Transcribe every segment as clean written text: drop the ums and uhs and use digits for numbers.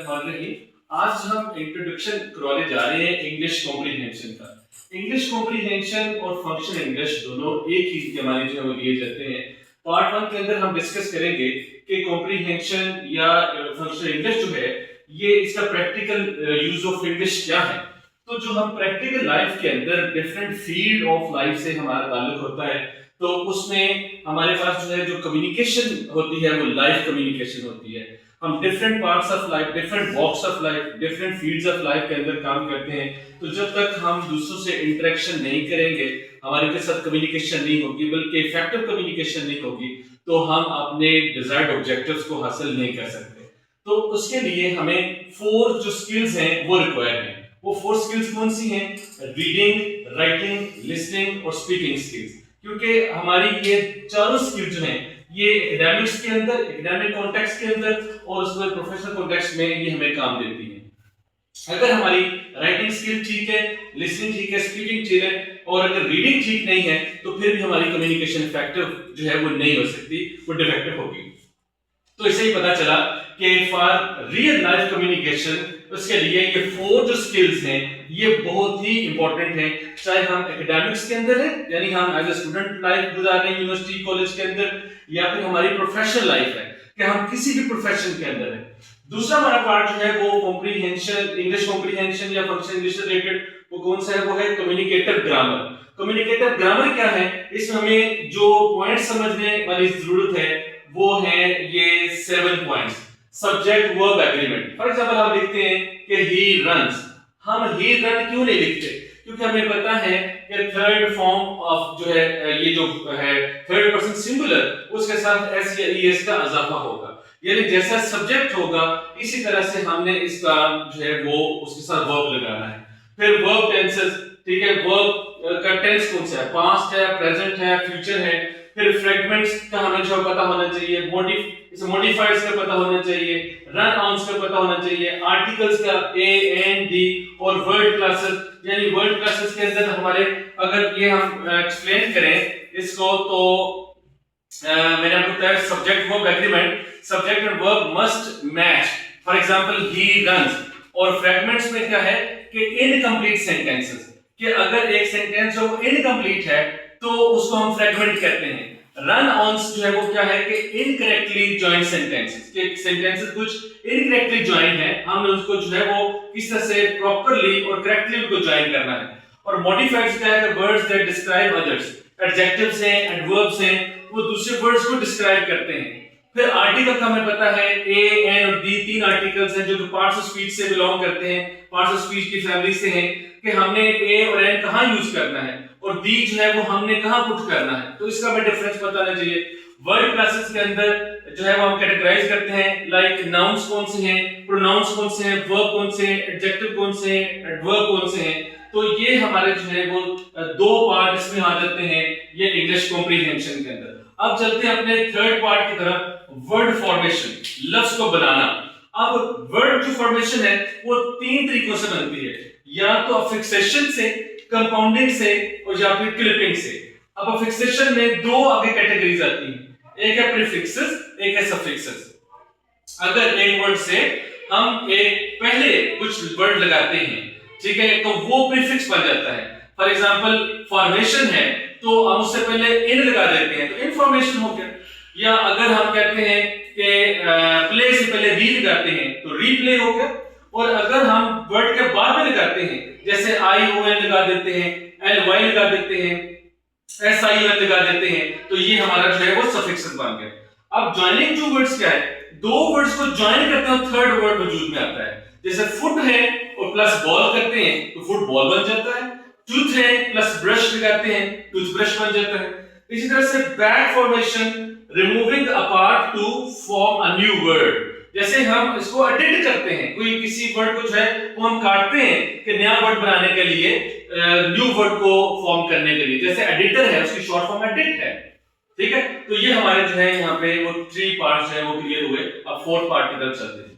रही। आज हम इंट्रोडक्शन करवाने जा रहे हैं इंग्लिश कॉम्प्रिहेंशन का। इंग्लिश कॉम्प्रिहेंशन और फंक्शनल इंग्लिश दोनों एक ही हमारे जो है वो लिए जाते हैं। पार्ट 1 के अंदर हम डिस्कस करेंगे कि कॉम्प्रिहेंशन या फंक्शनल इंग्लिश जो है ये इसका प्रैक्टिकल यूज ऑफ इंग्लिश क्या है। तो जो हम प्रैक्टिकल लाइफ के अंदर डिफरेंट फील्ड ऑफ लाइफ से हमारा ताल्लुक होता है, तो उसमें हमारे पास जो है जो कम्युनिकेशन होती है वो लाइव कम्युनिकेशन होती है। हम different parts of life, different walks of life, different fields of life के अंदर काम करते हैं। तो जब तक हम दूसरों से इंटरेक्शन नहीं करेंगे, हमारे के साथ कम्युनिकेशन नहीं होगी, बल्कि इफेक्टिव कम्युनिकेशन नहीं होगी, तो हम अपने डिजायर्ड ऑब्जेक्टिव्स को हासिल नहीं कर सकते। तो उसके लिए हमें 4 जो स्किल्स हैं वो रिक्वायर हैं। वो 4 स्किल्स कौन सी हैं? रीडिंग, राइटिंग, लिसनिंग और स्पीकिंग स्किल्स। क्योंकि हमारी ये चारों स्किल जो हैं ये एकेडमिक्स के अंदर, एकेडमिक कॉन्टेक्स्ट के अंदर और उसमें प्रोफेशनल कॉन्टेक्स्ट में ये हमें काम देती है। अगर हमारी राइटिंग स्किल ठीक है, लिसनिंग ठीक है, स्पीकिंग ठीक है और अगर रीडिंग ठीक नहीं है, तो फिर भी हमारी कम्युनिकेशन इफेक्टिव जो है वो नहीं हो सकती, वो डिफेक्टिव होगी। तो इससे ही पता चला कि फॉर रियल लाइफ कम्युनिकेशन उसके लिए ये 4 जो स्किल्स हैं ये बहुत ही इंपॉर्टेंट हैं। चाहे हम एकेडमिक्स के अंदर है, यानी हम एज ए स्टूडेंट लाइफ गुजार रहे हैं यूनिवर्सिटी कॉलेज के अंदर, या फिर हमारी प्रोफेशनल लाइफ है कि हम किसी भी प्रोफेशन के अंदर है। दूसरा हमारा पार्ट जो है वो कॉम्प्रिहेंशन, इंग्लिश कॉम्प्रिहेंशन या फंक्शनल इंग्लिश से रिलेटेड, वो कौन सा है? वो है कम्युनिकेटिव ग्रामर। कम्युनिकेटिव ग्रामर क्या है? इसमें हमें जो पॉइंट समझने वाली जरूरत है वो है ये 7 points. Subject verb agreement. For example आप लिखते हैं कि ही रन्स। हम ही रन क्यों नहीं लिखते? क्योंकि हमें पता है कि थर्ड फॉर्म ऑफ जो है ये जो है थर्ड पर्सन सिंगुलर, उसके साथ एस या ईएस का इजाफा होगा, यानी जैसा सब्जेक्ट होगा इसी तरह से हमने इसका जो है वो उसके साथ वर्ब लगाना है। फिर वर्ब टेंसेस, ठीक है, वर्ब का टेंस कौन सा है? पास्ट है, प्रेजेंट है, फ्यूचर है। फिर फ्रेगमेंट्स का हमें जो पता होना चाहिए, मॉडिफाइड्स का पता होना चाहिए, रन ऑन्स का पता होना चाहिए, आर्टिकल्स का ए एंड डी और वर्ड क्लासेस, यानी वर्ड क्लासेस के अंदर हमारे अगर ये हम एक्सप्लेन करें इसको तो मैंने आपको बताया subject verb agreement, subject and verb must match. For example he runs. और फ्रेगमेंट्स में क्या है कि इनकम्प्लीट सेंटेंसेस, कि अगर एक सेंटेंस जो इनकम्प्लीट है तो उसको हम फ्रेगमेंट कहते हैं। रन ऑन्स जो है वो क्या है कि इनकरेक्टली जॉइंड सेंटेंसेस, कि सेंटेंसेस कुछ इनकरेक्टली जॉइंड है, हमने उसको जो है वो किस तरह से प्रॉपर्ली और करेक्टली उनको जॉइन करना है। और मॉडिफाइड्स क्या है? Words that describe others. Adjectives हैं, एडवर्ब्स हैं, वो दूसरे वर्ड्स को डिस्क्राइब करते हैं। फिर आर्टिकल का हमें पता है ए, एन और डी 3 आर्टिकल्स हैं जो कि पार्ट्स ऑफ स्पीच से बिलोंग करते हैं, पार्ट्स ऑफ स्पीच की फैमिली से हैं, कि हमने ए और एन कहां यूज करना है और डी जो है वो हमने कहां पुट करना है, तो इसका हमें डिफरेंस बताना चाहिए। वर्ड क्लासेस के अंदर जो है वो हम कैटेगराइज करते हैं, लाइक नाउन्स कौन से हैं, प्रोनाउंस कौन से हैं, वर्ब कौन से हैं, एडजेक्टिव कौन से हैं, एडवर्ब कौन से हैं। तो ये हमारे जो है वो 2 पार्ट इसमें आ जाते हैं ये इंग्लिश कॉम्प्रिहेंशन के अंदर। अब चलते हैं अपने थर्ड पार्ट की तरफ, वर्ड फॉर्मेशन, लफ्ज को बनाना। अब वर्ड जो फॉर्मेशन है वो 3 तरीकों से बनती है, या तो अफिक्सेशन से, कंपाउंडिंग से और या फिर क्लिपिंग से। अब अफिक्सेशन में 2 आगे कैटेगरीज आती हैं, एक है प्रीफिक्सेस, एक है सफिक्सेस। अगर एक वर्ड से हम एक पहले कुछ वर्ड लगाते हैं, ठीक है, तो वो प्रीफिक्स बन जाता है। फॉर एग्जांपल फॉर्मेशन है तो हम उससे पहले इन लगा देते हैं तो इनफॉर्मेशन हो गया। या अगर हम कहते हैं कि प्ले से पहले री लगाते हैं तो रीप्ले हो गया। और अगर हम वर्ड के बाद में लगाते हैं, जैसे आई ओ एन लगा देते हैं, एल वाई लगा देते हैं, एस आई एन लगा देते हैं, तो ये हमारा जो है वो सफिक्स बन गया। अब ज्वाइनिंग 2 वर्ड्स क्या है? 2 वर्ड्स को ज्वाइन करते हैं, थर्ड वर्ड वजूद में आता है। जैसे फुट है और प्लस बॉल करते हैं तो फुटबॉल बन जाता है। टूथ है प्लस ब्रश लगाते हैं, टूथब्रश बन जाता है। इसी तरह से back formation, removing a part two form a new word. जैसे हम इसको एडिट करते हैं, कोई किसी वर्ड को जो है वो हम काटते हैं कि नया वर्ड बनाने के लिए, न्यू वर्ड को फॉर्म करने के लिए, जैसे एडिटर है उसकी शॉर्ट फॉर्म एडिट है, ठीक है। तो ये हमारे जो है यहाँ पे वो 3 पार्ट्स हैं वो क्लियर हुए। अब 4th पार्ट की तरफ चलते हैं।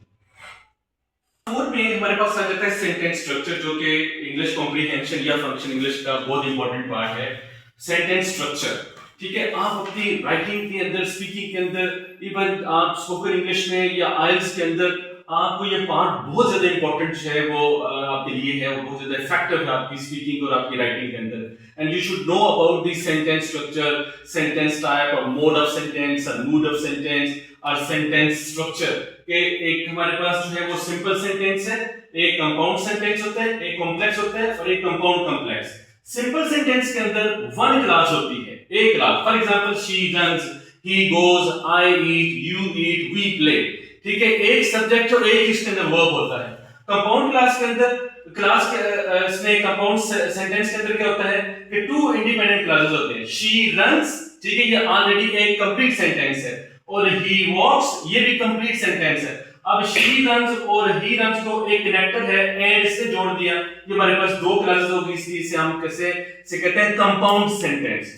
4 में हमारे पास आ जाता है सेंटेंस स्ट्रक्चर, जो कि इंग्लिश कॉम्प्रिहेंशन या फंक्शन इंग्लिश का बहुत इंपॉर्टेंट पार्ट है। सेंटेंस स्ट्रक्चर, ठीक है, आप अपनी राइटिंग के अंदर, स्पीकिंग के अंदर, इवन आप स्पोकन इंग्लिश में या आइल्स के अंदर आपको ये पार्ट बहुत ज्यादा इंपॉर्टेंट जो है वो आपके लिए है, वो बहुत ज्यादा इफेक्टिव है आपकी स्पीकिंग और आपकी राइटिंग के अंदर। And you should know about the sentence structure, sentence type और मोड ऑफ सेंटेंस और मूड ऑफ सेंटेंस और सेंटेंस स्ट्रक्चर के। एक हमारे पास जो है वो सिंपल सेंटेंस है, एक कंपाउंड सेंटेंस होता है, एक कॉम्प्लेक्स होता है और एक कंपाउंड कॉम्प्लेक्स। सिंपल सेंटेंस के अंदर वन क्लास होती है, एक class. For example she runs, he goes, I eat, you eat, we play। ठीक है, एक सब्जेक्ट और एक इसके अंदर वर्ब होता है। कंपाउंड क्लास के अंदर, क्लास के इसमें कंपाउंड सेंटेंस के अंदर क्या होता है कि टू इंडिपेंडेंट क्लासेस होते हैं। she runs, ठीक है, ये ऑलरेडी एक कंप्लीट सेंटेंस है, और he walks, ये भी कंप्लीट सेंटेंस है। अब she runs और he runs को एक कनेक्टर है एंड से जोड़ दिया, ये हमारे पास दो क्लासेस होगी, इसलिए इसे हम कैसे से कहते हैं कंपाउंड सेंटेंस।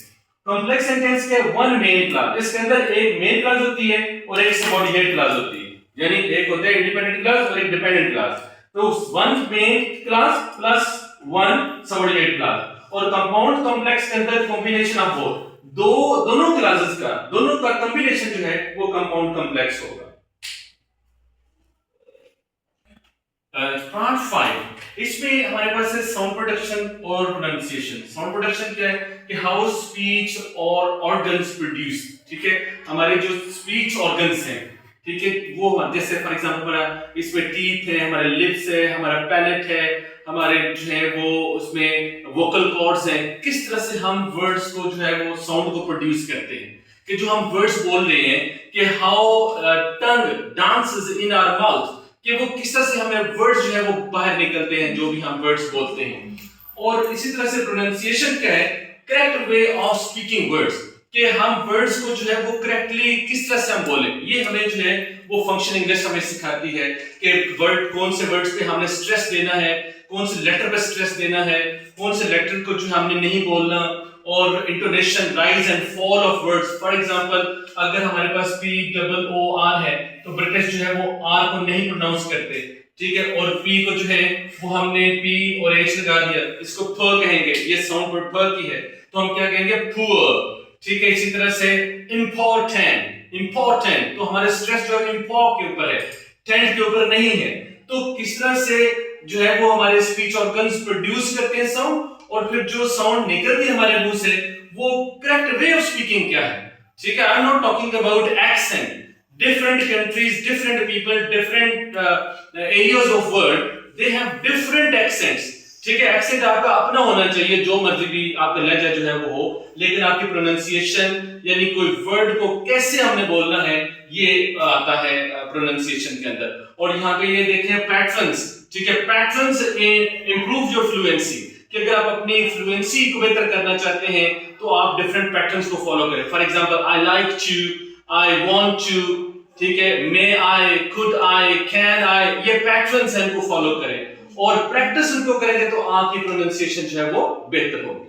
कॉम्प्लेक्स सेंटेंस के वन मेन क्लास, इसके अंदर एक मेन क्लास होती है और एक सबऑर्डिनेट क्लास होती है, यानी एक होता है इंडिपेंडेंट क्लास और एक डिपेंडेंट क्लास। तो one main class plus one subordinate class. और कंपाउंड कॉम्प्लेक्स के अंदर कॉम्बिनेशन ऑफ बोथ, दोनों क्लासेस का, दोनों का कॉम्बिनेशन जो है वो कंपाउंड कॉम्प्लेक्स होगा। पार्ट 5, इसमें हमारे पास है साउंड प्रोडक्शन और प्रोनाउंसिएशन। साउंड प्रोडक्शन क्या है कि हाउ स्पीच और ऑर्गन्स प्रोड्यूस, ठीक है, हमारे जो स्पीच ऑर्गन्स हैं, ठीक है, वो जैसे फॉर एग्जांपल हमारा इसमें टीथ है, हमारे लिप्स है, हमारा पैलेट है, हमारे जो है वो उसमें वोकल कॉर्ड्स हैं, किस तरह से हम वर्ड्स को जो है वो साउंड को प्रोड्यूस करते हैं, कि जो हम वर्ड्स बोल रहे हैं कि how tongue dances in our mouth, कि वो किस तरह से हमें वर्ड्स जो है वो बाहर निकलते हैं जो भी हम वर्ड्स बोलते हैं। और इसी तरह से प्रोनाउंसिएशन क्या है, correct way of speaking words, कि हम वर्ड्स को जो है वो करेक्टली किस तरह से हम बोलें। ये हमें जो है वो फंक्शन इंग्लिश हमें सिखाती है कि वर्ड, कौन से वर्ड्स पे हमने स्ट्रेस देना है, कौन से लेटर पे स्ट्रेस देना है, कौन से लेटर को जो हमने नहीं बोलना, और intonation, rise and fall of words. For example अगर हमारे पास POOR है तो ब्रिटिश जो है वो आर को नहीं प्रोनाउंस करते, ठीक है, और पी को जो है वो हमने पी और एच लगा दिया, इसको फ कहेंगे, ये साउंड वर्ड फ की है तो हम क्या कहेंगे पुअर, ठीक है। इसी तरह से इम्पोर्टेंट, इम्पोर्टेंट तो हमारे स्ट्रेस जो है इम्पॉ के ऊपर है, टेंट के ऊपर नहीं है। तो किस तरह से जो है वो हमारे स्पीच ऑर्गन्स प्रोड्यूस करते हैं साउंड, और फिर जो साउंड निकलती है हमारे मुंह से वो करेक्ट वे ऑफ स्पीकिंग क्या है, ठीक है। I am not talking about accent, different countries, different people, different areas of world, they have different accents, ठीक है। एक्सेंट आपका अपना होना चाहिए, जो मर्जी भी आपका लहजा जो है वो हो, लेकिन आपकी प्रोनाउंसिएशन यानी कोई वर्ड को कैसे हमने बोलना है ये आता है प्रोनाउंसिएशन के अंदर। और यहाँ पे ये देखें पैटर्न्स, ठीक है, पैटर्न्स इंप्रूव योर फ्लुएंसी, कि अगर आप अपनी फ्लुएंसी को बेहतर करना चाहते हैं तो आप डिफरेंट पैटर्न्स को फॉलो करें। For example I like to, I want to, ठीक है, मे आई, कुड आई, कैन आई, ये पैटर्न्स हैं, इनको फॉलो करें और प्रैक्टिस उनको करेंगे तो आपकी प्रोनाउंसिएशन जो है वो बेहतर होगी।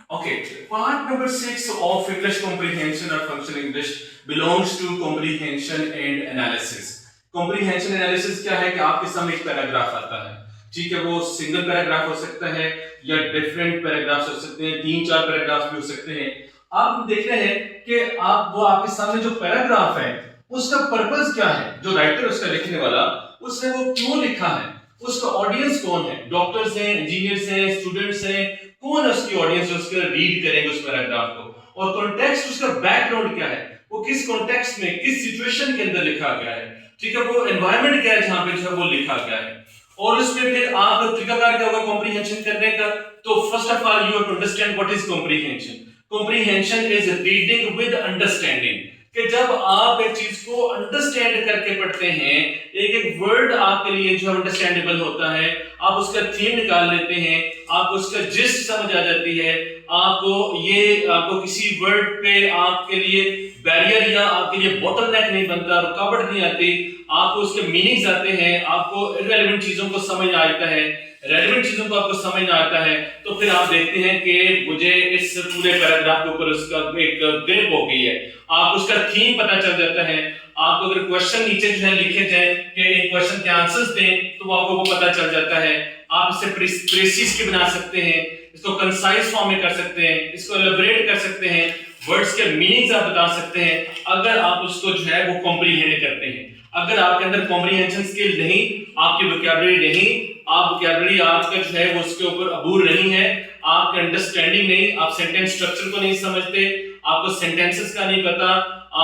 Okay, part number 6 of English comprehension or functional English belongs to comprehension and analysis. Comprehension analysis क्या है कि आपके सामने एक पैराग्राफ आता है, ठीक है, वो सिंगल पैराग्राफ हो सकता है या डिफरेंट पैराग्राफ्स हो सकते हैं, 3-4 पैराग्राफ्स भी हो सकते हैं। आप देख रहे हैं कि आप वो आपके सामने जो पैराग्राफ है उसका पर्पस क्या है, जो राइटर उसका लिखने वाला उसने वो क्यों लिखा है, उसका ऑडियंस कौन है, डॉक्टर्स हैं, इंजीनियर्स हैं, स्टूडेंट्स हैं, कौन है उसकी ऑडियंस, उसका रीड करेंगे उस पैराग्राफ को, और कॉन्टेक्स्ट, उसका बैकग्राउंड क्या है, वो किस कॉन्टेक्स्ट में, किस सिचुएशन के अंदर लिखा गया है, ठीक है, वो एनवायरनमेंट क्या है जहां पे जो है वो लिखा गया है। और इसमें फिर आपका तरीकाकार क्या होगा कॉम्प्रिहेंशन करने का। तो first of all you have to understand what is comprehension. Comprehension is reading with understanding, कि जब आप एक चीज को अंडरस्टैंड करके पढ़ते हैं, एक एक वर्ड आपके लिए जो अंडरस्टैंडेबल होता है, आप उसका थीम निकाल लेते हैं, आपको उसका जिस्ट समझ आ जाती है, आपको किसी वर्ड पे आपके लिए बैरियर या आपके लिए बॉटलनेक नहीं बनता, रुकावट नहीं आती, आपको उसके मीनिंग्स आते हैं, आपको इररिलेवेंट चीजों को समझ आता है, रेलेवेंट चीजों को आपको समझ आता है। तो फिर आप देखते हैं कि मुझे इस पूरे पैराग्राफ के ऊपर उसका एक ग्रिप हो गई है, आप उसका थीम पता चल जाता है। आपको अगर क्वेश्चन नीचे जो है लिखे जाए कि इन क्वेश्चन के आंसर्स दें तो आपको वो पता चल जाता है। आप इसे प्रेसिस के बना सकते हैं, इसको कंसाइज फॉर्म में कर सकते हैं, इसको एलैबोरेट कर सकते हैं, वर्ड्स के मीनिंग्स आप बता सकते हैं अगर आप उसको जो है वो कॉम्प्रिहेंड करते हैं। अगर आपके अंदर कॉम्प्रिहेंशन स्किल नहीं, आपकी वोकैबुलरी नहीं, आप वोकैबुलरी आज का जो है वो उसके ऊपर अबूर नहीं है, आपकी अंडरस्टैंडिंग नहीं, आप सेंटेंस स्ट्रक्चर को नहीं समझते, आपको सेंटेंसेस का नहीं पता,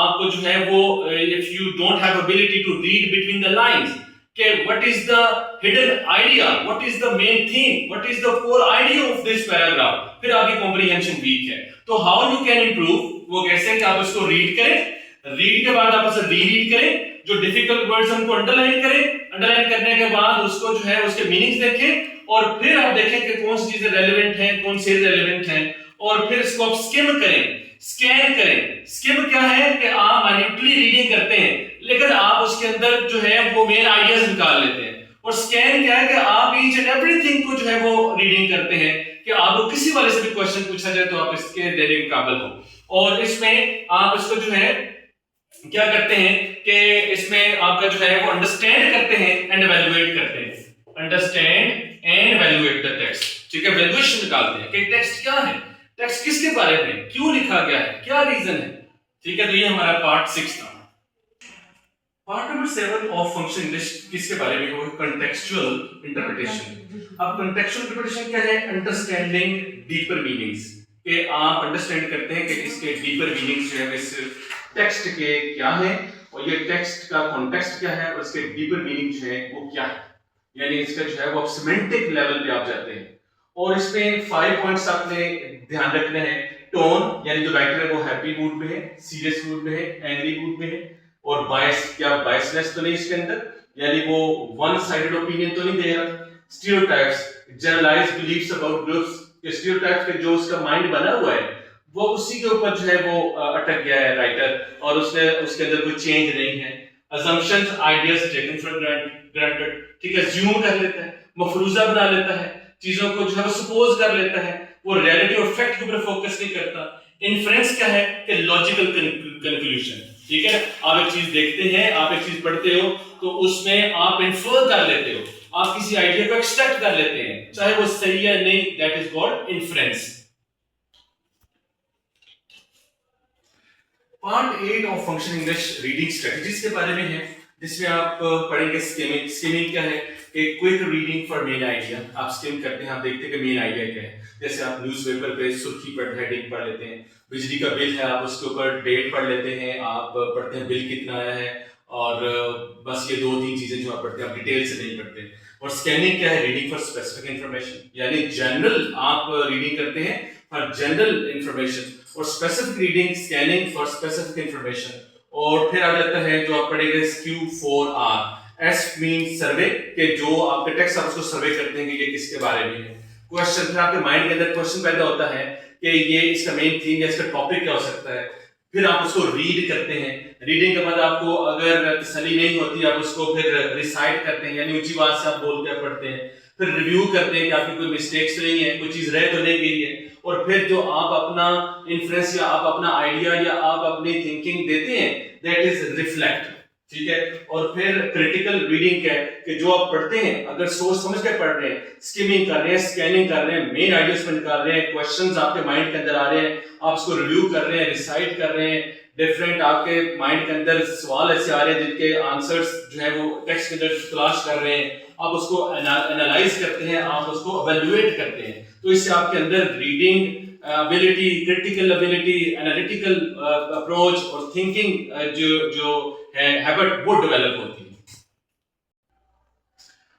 आपको जो है वो if you don't have ability to read between the lines कि what is the hidden idea, what is the main theme, what is the core idea of this paragraph, फिर आपकी कॉम्प्रिहेंशन वीक है। तो हाउ यू कैन इंप्रूव, वो कैसे कि आप इसको रीड करें, रीड के बाद आप उसे रीरीड करें, जो डिफिकल्ट वर्ड्स उनको अंडरलाइन करें, अंडरलाइन करने के बाद उसको जो है उसके मीनिंग्स देखें और फिर आप देखें कि कौन सी चीजें रेलेवेंट हैं, कौन सी इररेलेवेंट हैं, और फिर इसको आप स्किम करें, स्कैन करें। स्किम क्या है कि आप माइन्यूटली रीडिंग करते हैं लेकिन आप उसके अंदर जो है वो मेन आइडियाज निकाल लेते हैं, और स्कैन क्या है कि आप ईच एंड एवरीथिंग को जो है वो रीडिंग करते हैं कि आपको किसी वाले से भी क्वेश्चन पूछा जाए तो आप इसके देने के काबिल हो। और इसमें आप इसको जो है क्या करते हैं कि इसमें आपका जो है वो अंडरस्टैंड करते हैं एंड इवैल्यूएट करते हैं, understand and evaluate the text, ठीक है, वैल्यूएशन निकालते हैं कि टेक्स्ट क्या है, टेक्स्ट किसके बारे में, क्यों लिखा गया है, क्या रीजन है, ठीक है। तो ये हमारा पार्ट 6 था। Part number 7 of function English किसके बारे में, वो कॉन्टेक्सचुअल इंटरप्रिटेशन। अब कॉन्टेक्सचुअल इंटरप्रिटेशन क्या है, अंडरस्टैंडिंग डीपर मीनिंग्स, कि आप अंडरस्टैंड करते हैं कि इसके डीपर मीनिंग्स जो है इस टेक्स्ट के क्या है और ये टेक्स्ट का कॉन्टेक्स्ट क्या है और इसके डीपर मीनिंग जो है वो क्या है, यानी इसका जो है वो सिमेंटिक लेवल पे आप जाते हैं। और इसमें 5 पॉइंट्स आपने ध्यान रखने हैं। टोन, यानी जो राइटर है वो हैप्पी मूड में है, सीरियस मूड में है, एंग्री मूड में है, और बायस, क्या बायसनेस तो नहीं इसके अंदर, यानी वो वन साइडेड ओपिनियन तो नहीं दे रहा। Stereotypes, generalised beliefs about groups, stereotypes के जो उसका माइंड बना हुआ है वो उसी के ऊपर जो है वो अटक गया है राइटर, और उसने उसके अंदर कोई चेंज नहीं है। assumptions, ideas taken for granted, ठीक है, assume कर लेता है, मफरूजा बना लेता है, चीजों को जो है वो सपोज कर लेता है, वो रियलिटी और फैक्ट के ऊपर फोकस नहीं करता। इन्फ्रेंस क्या है कि लॉजिकल कंक्लूजन, ठीक है, आप एक चीज देखते हैं, आप एक चीज पढ़ते हो तो उसमें आप इन्फर कर लेते हो, आप किसी आइडिया को एक्सट्रैक्ट कर लेते हैं, चाहे वो सही है नहीं, that is called inference. Part 8 of function English reading strategies के बारे में है, जिसमें आप पढ़ेंगे स्किमिंग। स्किमिंग क्या है, एक quick reading for main idea. आप स्किम करते हैं, आप देखते हैं कि मेन आइडिया क्या है। जैसे आप न्यूज़पेपर पे सुर्खी पर हेडिंग पढ़ लेते हैं, बिजली का बिल है, आप उसके ऊपर डेट पढ़ लेते हैं, आप पढ़ते हैं बिल कितना आया है, और बस ये 2-3 चीजें जो आप पढ़ते हैं, आप डिटेल से नहीं पढ़ते। और स्कैनिंग क्या है, रीडिंग फॉर स्पेसिफिक इंफॉर्मेशन, यानी जनरल आप रीडिंग करते हैं फॉर जनरल इंफॉर्मेशन, और specific reading scanning for specific information. और फिर आ जाता है जो आप पढ़ेंगे Q4R। S मीन सर्वे, के जो आपके टेक्स्ट आप उसको सर्वे करते हैं कि ये किसके बारे में है। क्वेश्चन, फिर आपके माइंड के अंदर क्वेश्चन पैदा होता है कि ये इसका मेन थीम या इसका टॉपिक क्या हो सकता है। फिर आप उसको रीड करते हैं, रीडिंग के बाद आपको अगर तसल्ली नहीं होती आप उसको फिर रिसाइट करते हैं, यानी ऊंची आवाज से आप बोल के पढ़ते हैं। फिर रिव्यू करते हैं कि आपकी कोई मिस्टेक्स तो नहीं है, कोई चीज रह तो नहीं गई है। और फिर जो आप अपना इन्फ्रेंस या आप अपना आइडिया या आप अपनी थिंकिंग देते हैं, दैट इज रिफ्लेक्ट, ठीक है। और फिर क्रिटिकल रीडिंग क्या है कि जो आप पढ़ते हैं अगर सोच समझ के पढ़ रहे हैं, स्किमिंग कर रहे हैं, स्कैनिंग कर रहे हैं, मेन आइडियाज पर निकाल रहे हैं, क्वेश्चंस आपके माइंड के अंदर आ रहे हैं, आप उसको रिव्यू कर रहे हैं, रिसाइट कर रहे हैं, डिफरेंट आपके माइंड के अंदर सवाल ऐसे आ रहे हैं जिनके आंसर्स जो है वो टेक्स्ट के अंदर तलाश कर रहे हैं, आप उसको एनालाइज करते हैं, आप उसको इवैल्यूएट करते हैं। तो इससे आपके अंदर reading ability, critical ability, analytical approach और थिंकिंग जो है हैबिट वो डेवलप होती है।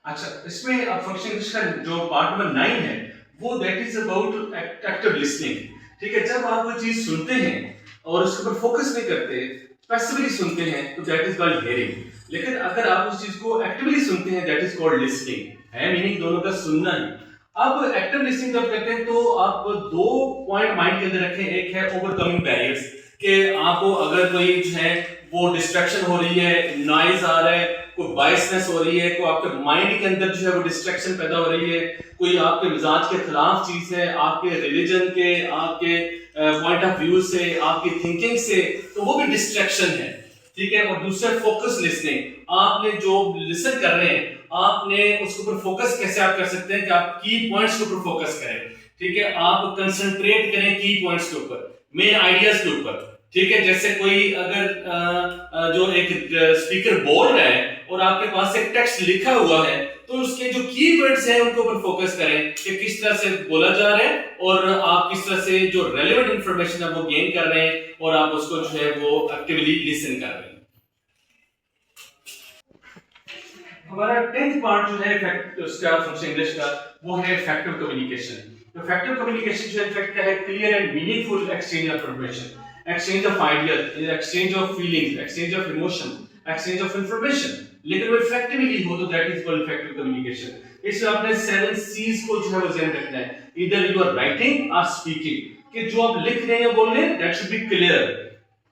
अच्छा, इसमें अब फंक्शन इंग्लिश का जो पार्ट नंबर 9 है वो that is about active listening, ठीक है। जब आप कोई चीज सुनते हैं और उसके ऊपर फोकस नहीं करते, पैसिवली सुनते हैं, तो दैट इज कॉल्ड हियरिंग। लेकिन अगर आप उस चीज को एक्टिवली सुनते हैं, दैट इज कॉल्ड लिसनिंग, है मीनिंग दोनों का सुनना ही। अब एक्टिव लिसनिंग जब करते हैं तो आप 2 पॉइंट माइंड के अंदर रखें। एक है ओवरकमिंग बैरियर्स, कि आपको अगर कोई जो है वो डिस्ट्रैक्शन हो रही है, नॉइज आ रहा है, कोई बायसनेस हो रही है, कोई आपके माइंड के अंदर जो है वो डिस्ट्रैक्शन पैदा हो रही है, कोई आपके मिजाज के खिलाफ चीज है, आपके रिलीजन के, आपके पॉइंट ऑफ व्यू से, आपकी थिंकिंग से, तो वो भी डिस्ट्रैक्शन है, ठीक है। और दूसरा फोकस लिसनिंग, आपने जो लिसन कर रहे हैं आपने उसके ऊपर फोकस कैसे आप कर सकते हैं कि आप की पॉइंट्स के ऊपर फोकस करें, ठीक है। आप कंसंट्रेट करें की पॉइंट्स के ऊपर, मेन आइडियाज के ऊपर, ठीक है, जैसे कोई अगर जो एक स्पीकर बोल रहा है और आपके पास एक टेक्स्ट लिखा हुआ है, तो उसके जो कीवर्ड्स हैं उनके ऊपर फोकस करें कि किस तरह से बोला जा रहा है और आप किस तरह से जो रेलेवेंट इंफॉर्मेशन है वो गेन कर रहे हैं और आप उसको जो है वो एक्टिवली लिसन कर रहे हैं। हमारा 10th पार्ट जो है इफेक्ट उसका फंक्शन इंग्लिश का, वो है इफेक्टिव कम्युनिकेशन। इफेक्टिव कम्युनिकेशन जो इफेक्ट क्या है, clear and meaningful exchange of information, exchange of ideas, exchange of feelings, exchange of emotion, exchange of information, लेकिन वो इफेक्टिवली हो तो that is called effective communication. इसमें आपने 7 C's को जो है वो ध्यान रखना है, either you are writing or speaking, कि जो आप लिख रहे हैं बोल रहे हैं that should be clear,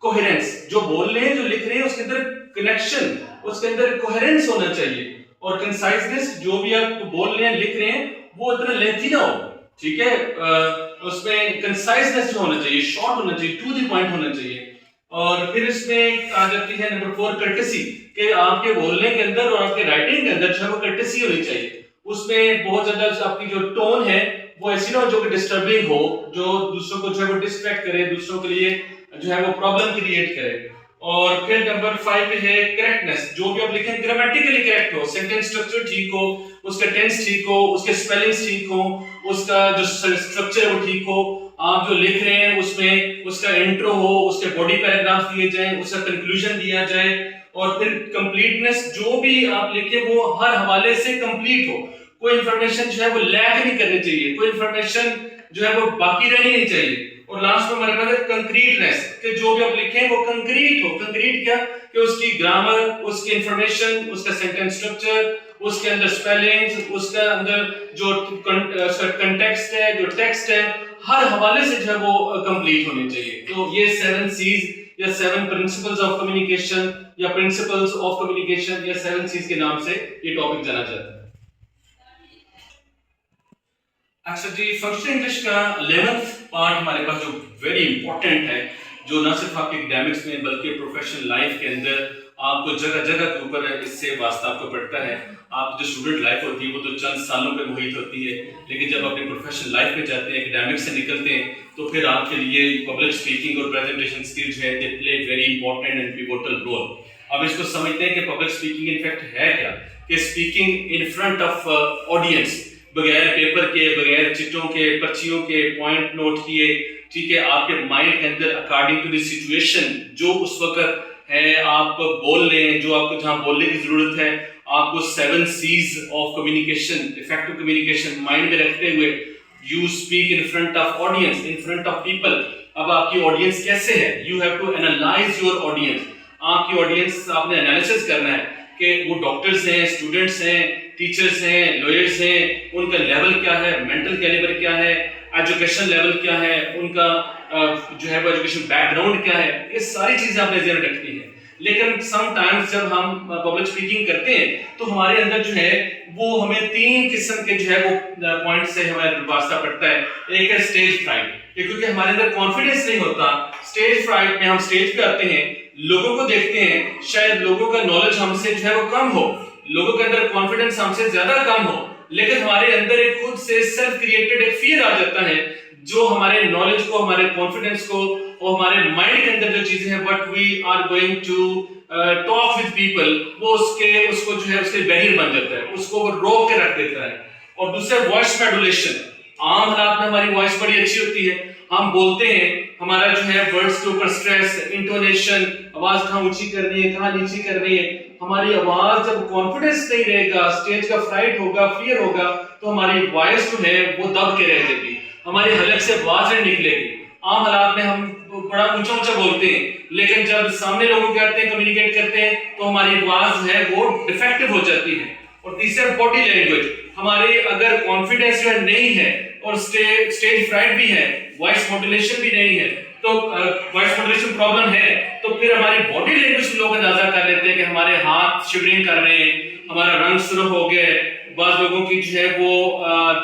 coherence, जो बोल रहे हैं जो लिख रहे हैं उसके अंदर कनेक्शन, उसके अंदर कोहेरेंस होना चाहिए, और कंसाइजनेस, जो भी आप बोल रहे हैं लिख रहे हैं वो इतना लेंथी ना हो, ठीक है, उसमें कंसाइजनेस जो होना चाहिए, शॉर्ट होना चाहिए, टू द पॉइंट होना चाहिए। और फिर इसमें आ जाती है नंबर 4 कर्टेसी, कि आपके बोलने के अंदर और आपके राइटिंग के अंदर जो है वो कर्टेसी होनी चाहिए। उसमें बहुत ज्यादा आपकी जो टोन है वो ऐसी ना हो जो कि डिस्टर्बिंग हो, जो दूसरों को जो है वो डिस्ट्रैक्ट करे, दूसरों के लिए जो है वो प्रॉब्लम क्रिएट करे। और फिर नंबर 5 पे है करेक्टनेस, जो भी आप लिखें ग्रामेटिकली करेक्ट हो, सेंटेंस स्ट्रक्चर ठीक हो, उसका टेंस ठीक हो, उसके स्पेलिंग्स ठीक हो, उसका जो स्ट्रक्चर है वो ठीक हो, आप जो लिख रहे हैं उसमें उसका इंट्रो हो, उसके बॉडी पैराग्राफ दिए जाएं, उसका कंक्लूजन दिया जाए, और फिर कंप्लीटनेस, जो भी आप लिखे वो हर हवाले से कंप्लीट हो, कोई इंफॉर्मेशन जो है वो लैग नहीं करनी चाहिए, कोई इंफॉर्मेशन जो है वो बाकी रहनी नहीं चाहिए। और लास्ट में हमारे पास है कंक्रीटनेस, कि जो भी आप लिखें वो कंक्रीट हो। कंक्रीट क्या, कि उसकी ग्रामर, उसकी इंफॉर्मेशन, उसका सेंटेंस स्ट्रक्चर, उसके अंदर स्पेलिंग्स, उसके अंदर जो कंटेक्स्ट है, जो टेक्स्ट है, हर हवाले से जो है वो कंप्लीट होनी चाहिए। तो ये 7 C's या 7 प्रिंसिपल्स ऑफ कम्युनिकेशन या प्रिंसिपल्स ऑफ कम्युनिकेशन या 7 C's के नाम से ये टॉपिक जाना जाता है। अच्छा जी, फंक्शनल इंग्लिश का 11th पार्ट हमारे पास जो वेरी इंपॉर्टेंट है, जो ना सिर्फ आपके एकेडमिक्स में बल्कि प्रोफेशनल लाइफ के अंदर आपको जगह जगह के ऊपर इससे वास्ता आपको पड़ता है। आप जो स्टूडेंट लाइफ होती है वो तो चंद सालों पे मुहित होती है, लेकिन जब अपनी प्रोफेशनल लाइफ में जाते हैं, एकेडमिक्स से निकलते हैं, तो फिर आपके लिए पब्लिक स्पीकिंग और प्रेजेंटेशन स्किल्स है, they play very important and pivotal role. अब इसको समझते हैं कि पब्लिक स्पीकिंग इनफैक्ट है क्या, कि speaking in front of audience, बगैर पेपर के, बगैर चिट्ठों के, पर्चियों के, पॉइंट नोट किए, ठीक है, आपके माइंड के अंदर अकॉर्डिंग टू द सिचुएशन जो उस वक्त है आप बोल रहे हैं, जो आपको जहां बोलने की जरूरत है, आपको 7 C's of communication, effective communication mind में रखते हुए you speak in front of audience, in front of people. अब आपकी ऑडियंस कैसे है, you have to analyse your audience. आपकी ऑडियंस आपने एनालिसिस करना है कि वो डॉक्टर्स हैं, स्टूडेंट्स हैं, टीचर्स हैं, लॉयर्स हैं, उनका लेवल क्या है, मेंटल कैलिबर क्या है, एजुकेशन लेवल क्या है, उनका जो है वो एजुकेशन बैकग्राउंड क्या है, ये सारी चीजें आपने ध्यान रखनी है। लेकिन समटाइम्स जब हम पब्लिक स्पीकिंग करते हैं तो हमारे अंदर जो है वो हमें 3 किस्म के जो है वो पॉइंट से हमें वास्ता पड़ता है। एक है स्टेज फ्राइट, क्योंकि हमारे अंदर कॉन्फिडेंस नहीं होता। स्टेज फ्राइट में हम स्टेज पे आते हैं, लोगों को देखते हैं, शायद लोगों का नॉलेज हमसे जो है वो कम हो, लोगों के अंदर कॉन्फिडेंस हमसे ज्यादा कम हो, लेकिन हमारे अंदर एक खुद से सेल्फ क्रिएटेड एक फियर आ जाता है, जो हमारे नॉलेज को, हमारे कॉन्फिडेंस को और हमारे माइंड के अंदर जो चीजें हैं what we are going to talk with people, वो उसको जो है उसके बैरियर बन जाता है, उसको वो रोक के रख देता है। और दूसरा वॉइस मॉड्यूलेशन, आम हालात में हमारी वॉइस बड़ी अच्छी होती है, हम बोलते हैं, हमारा जो है वर्ड्स के ऊपर स्ट्रेस, इंटोनेशन, आवाज कहाँ ऊंची करनी है, कहाँ नीची करनी है, हमारी आवाज जब कॉन्फिडेंस नहीं रहेगा, स्टेज का फ्राइट होगा, फियर होगा, तो हमारी वॉइस जो है वो दब के रह जाएगी, हमारी हलक से आवाज नहीं निकलेगी। आम हालात में हम बड़ा ऊंचा ऊंचा बोलते हैं, लेकिन जब सामने लोगों के आते हैं, कम्युनिकेट करते हैं, तो हमारी आवाज जो है वो डिफेक्टिव हो जाती है। और तीसरा बॉडी लैंग्वेज, हमारे अगर कॉन्फिडेंस जो है नहीं है और स्टेज फ्राइट भी है, वॉइस मॉड्यूलेशन भी नहीं है, तो वॉइस मॉड्यूलेशन प्रॉब्लम है, तो फिर हमारी बॉडी लैंग्वेज से लोग अंदाजा कर लेते हैं कि हमारे हाथ शिवरिंग कर रहे हैं, हमारा रंग सुर्ख हो गया है, बाज लोगों की जो है वो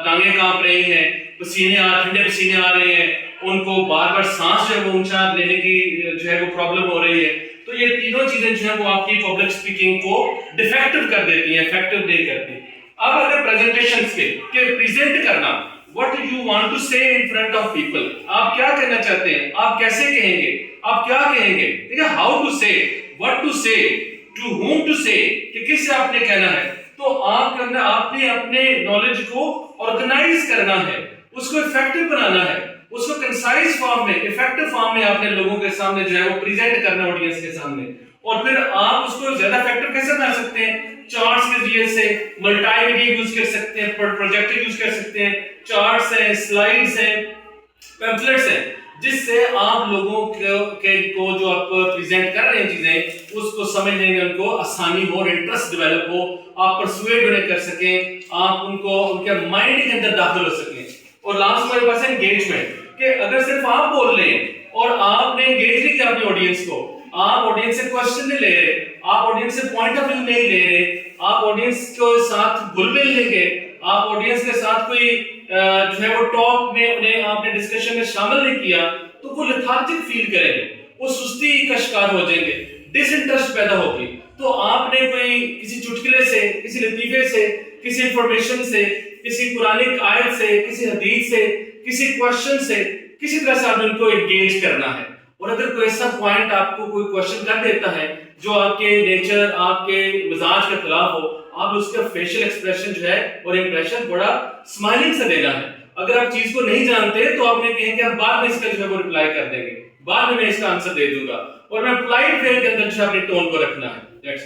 टांगे कांप रही हैं, ठंडे पसीने आ रहे हैं, उनको बार बार सांस जो है वो ऊंचा लेने की जो है वो प्रॉब्लम हो रही है। तो ये तीनों चीजें जो है वो आपकी पब्लिक स्पीकिंग को डिफेक्टिव कर देती हैं, इफेक्टिव नहीं करती। अब अगर प्रेजेंटेशन के प्रेजेंट करना, what do you want to say in front of people, आप क्या कहना चाहते हैं, आप कैसे कहेंगे, आप क्या कहेंगे, ठीक है। हाउ टू से, व्हाट टू से, टू whom टू से, कि किससे आपने कहना है। तो आप करना, आपने अपने नॉलेज को ऑर्गेनाइज करना है, उसको इफेक्टिव बनाना है, उसको कंसाइज फॉर्म में, इफेक्टिव फॉर्म में आपने लोगों के सामने जो है वो प्रेजेंट करना है, ऑडियंस के सामने। और फिर आप उसको ज्यादा इफेक्टिव कैसे बना सकते हैं, चार्ट्स के जरिए से, मल्टीमीडिया यूज कर सकते हैं, प्रोजेक्टर यूज कर सकते हैं, चार्ट्स हैं, स्लाइड्स हैं, पैम्फलेट्स हैं, जिससे आप लोगों को जो आप प्रेजेंट कर रहे हैं चीजें, उसको समझने में उनको आसानी हो और इंटरेस्ट डेवलप हो, आप परसुएड उन्हें कर सकें, आप उनको उनके माइंड के अंदर दाखिल हो सकें। और लास्ट हमारे पास है एंगेजमेंट, कि अगर सिर्फ आप बोल रहे हैं और आपने एंगेज नहीं किया अपनी ऑडियंस को, आप ऑडियंस से क्वेश्चन नहीं ले रहे, आप ऑडियंस से पॉइंट ऑफ व्यू नहीं ले रहे, आप ऑडियंस के साथ घुल-मिल नहीं गए, आप ऑडियंस के साथ कोई जो है वो टॉक में उन्हें आपने डिस्कशन में शामिल नहीं किया, तो वो लेथार्जिक फील करेंगे, वो सुस्ती का शिकार हो जाएंगे, डिसइंटरेस्ट पैदा होगी। तो आपने कोई किसी चुटकुले से, किसी लतीफे से, किसी इंफॉर्मेशन से, किसी पुरानी आयत से, किसी हदीस से, किसी क्वेश्चन से, किसी तरह से आपने उनको एंगेज करना है। और अगर कोई ऐसा पॉइंट आपको कोई क्वेश्चन कर देता है जो आपके नेचर, आपके मिजाज के खिलाफ हो, आप उसका फेशियल एक्सप्रेशन जो है और इंप्रेशन बड़ा स्माइलिंग से देना है। अगर आप चीज को नहीं जानते तो आपने कहेंगे हम बाद में इसका जो है वो रिप्लाई कर देंगे, बाद में मैं इसका आंसर दे दूंगा, और मैं पोलाइट वे के अंदर जो है अपने टोन को रखना है।